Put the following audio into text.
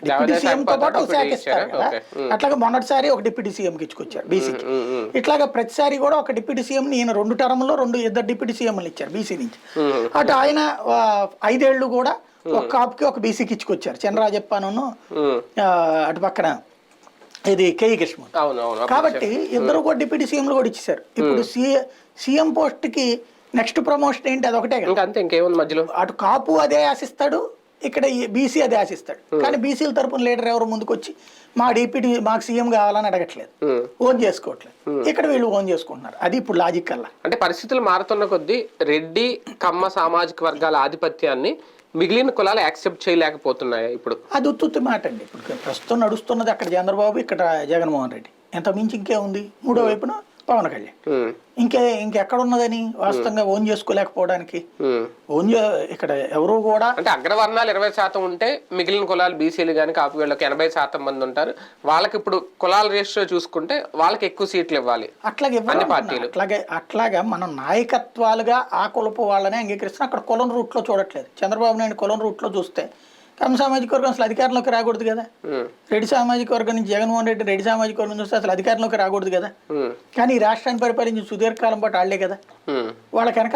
Deputy CM తో పాటు ఒక శాఖ ఇస్తారు కదా, అట్లాగే మొన్నటిసారి ఒక డిప్యూటీ సీఎంకి ఇచ్చుకొచ్చారు బీసీకి. ఇట్లాగా ప్రతిసారి కూడా ఒక డిప్యూటీ సీఎం ఈయన 2 టర్మ్లో ఇద్దరు డిప్యూటీ సీఎంలు ఇచ్చారు బీసీ నుంచి. అటు ఆయన 5 ఏళ్ళు కూడా ఒక కాపుకి ఒక బీసీకి ఇచ్చుకొచ్చారు, చంద్రరాజప్పను అటు పక్కన ఇది కేఈ కృష్ణ. కాబట్టి ఇద్దరు కూడా డిప్యూటీ సీఎంలు కూడా ఇచ్చేసారు. ఇప్పుడు సీఎం పోస్ట్ కి నెక్స్ట్ ప్రమోషన్ ఏంటి, అదొకటే కదా, అంతే, ఇంకేముంది మధ్యలో. అటు కాపు అదే ఆశిస్తాడు, ఇక్కడ బీసీ అదే ఆశిస్తాడు. కానీ బీసీల తరపున లీడర్ ఎవరు ముందుకు వచ్చి మా డిప్యూటీ మాకు సీఎం కావాలని అడగట్లేదు, ఓన్ చేసుకోవట్లేదు. ఇక్కడ వీళ్ళు ఓన్ చేసుకుంటున్నారు. అది ఇప్పుడు లాజిక్ అలా. అంటే పరిస్థితులు మారుతున్న కొద్దీ రెడ్డి కమ్మ సామాజిక వర్గాల ఆధిపత్యాన్ని మిగిలిన కులాలు యాక్సెప్ట్ చేయలేకపోతున్నాయి ఇప్పుడు. అది ఉత్తుత్తి మాట అండి. ఇప్పుడు ప్రస్తుతం నడుస్తున్నది అక్కడ చంద్రబాబు, ఇక్కడ జగన్మోహన్ రెడ్డి. ఎంత మించి ఇంకే ఉంది. మూడో వైపున పవన్ కళ్యాణ్. ఇంకెక్కడ ఉన్నదని వాస్తవంగా ఓన్ చేసుకోలేకపోవడానికి ఇక్కడ ఎవరు కూడా. అంటే అగ్రవర్ణాలు 20% ఉంటే మిగిలిన కులాలు బీసీలు కానీ కాపు వీళ్ళకి 80% మంది ఉంటారు. వాళ్ళకి ఇప్పుడు కులాల రేషియో చూసుకుంటే వాళ్ళకి ఎక్కువ సీట్లు ఇవ్వాలి. అట్లాగే అన్ని పార్టీలు అట్లాగా మనం నాయకత్వాలుగా ఆ కులపు వాళ్ళనే అంగీకరిస్తున్నాం. అక్కడ కులం రూట్లో చూడట్లేదు. చంద్రబాబు నాయుడు కులం రూట్లో చూస్తే కమ్మ సామాజిక వర్గం అసలు అధికారంలోకి రాకూడదు కదా. రెడ్డి సామాజిక వర్గం నుంచి జగన్మోహన్ రెడ్డి రెడ్డి సామాజిక వర్గం చూస్తే అసలు అధికారంలోకి రాకూడదు కదా. కానీ ఈ రాష్ట్రాన్ని పరిపాలించిన సుదీర్ఘకాలం పాటు వాళ్లే కదా. వాళ్ళ కనుక